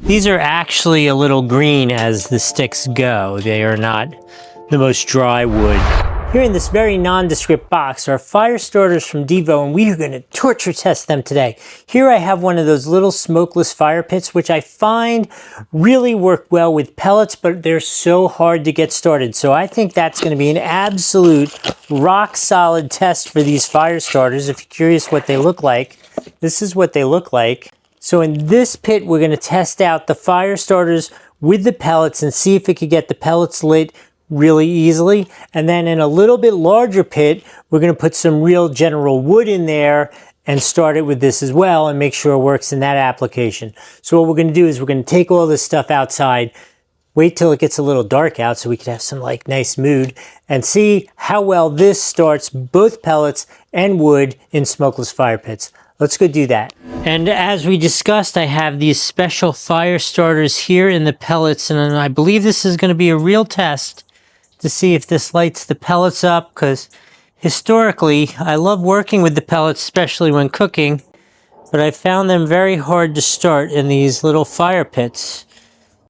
These are actually a little green as the sticks go. They are not the most dry wood. Here in this very nondescript box are fire starters from Diivoo, and we are going to torture test them today. Here I have one of those little smokeless fire pits, which I find really work well with pellets, but they're so hard to get started. So I think that's going to be an absolute rock solid test for these fire starters. If you're curious what they look like, this is what they look like. So in this pit, we're going to test out the fire starters with the pellets and see if it could get the pellets lit really easily. And then in a little bit larger pit, we're going to put some real general wood in there and start it with this as well and make sure it works in that application. So what we're going to do is we're going to take all this stuff outside, wait till it gets a little dark out so we can have some like nice mood, and see how well this starts both pellets and wood in smokeless fire pits. Let's go do that. And as we discussed, I have these special fire starters here in the pellets, and I believe this is going to be a real test to see if this lights the pellets up, because historically, I love working with the pellets, especially when cooking, but I found them very hard to start in these little fire pits.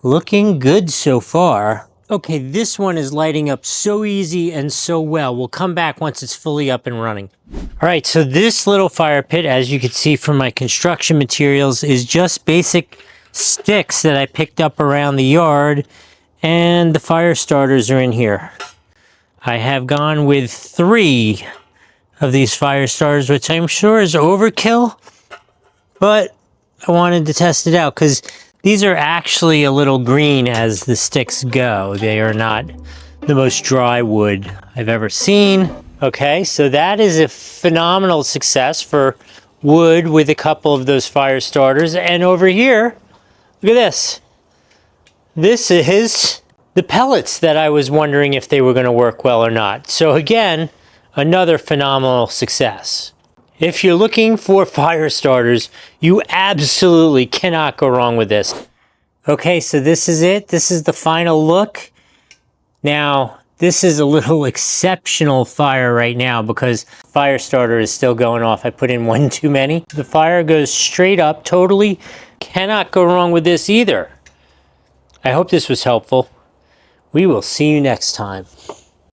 Looking good so far. Okay, this one is lighting up so easy and so well. We'll come back once it's fully up and running. All right, so this little fire pit, as you can see from my construction materials, is just basic sticks that I picked up around the yard, and the fire starters are in here. I have gone with 3 of these fire starters, which I'm sure is overkill, but I wanted to test it out because these are actually a little green as the sticks go. They are not the most dry wood I've ever seen. Okay, so that is a phenomenal success for wood with a couple of those fire starters. And over here, look at this. This is the pellets that I was wondering if they were going to work well or not. So again, another phenomenal success. If you're looking for fire starters, you absolutely cannot go wrong with this. Okay, so this is it. This is the final look. Now, this is a little exceptional fire right now because fire starter is still going off. I put in one too many. The fire goes straight up, totally cannot go wrong with this either. I hope this was helpful. We will see you next time.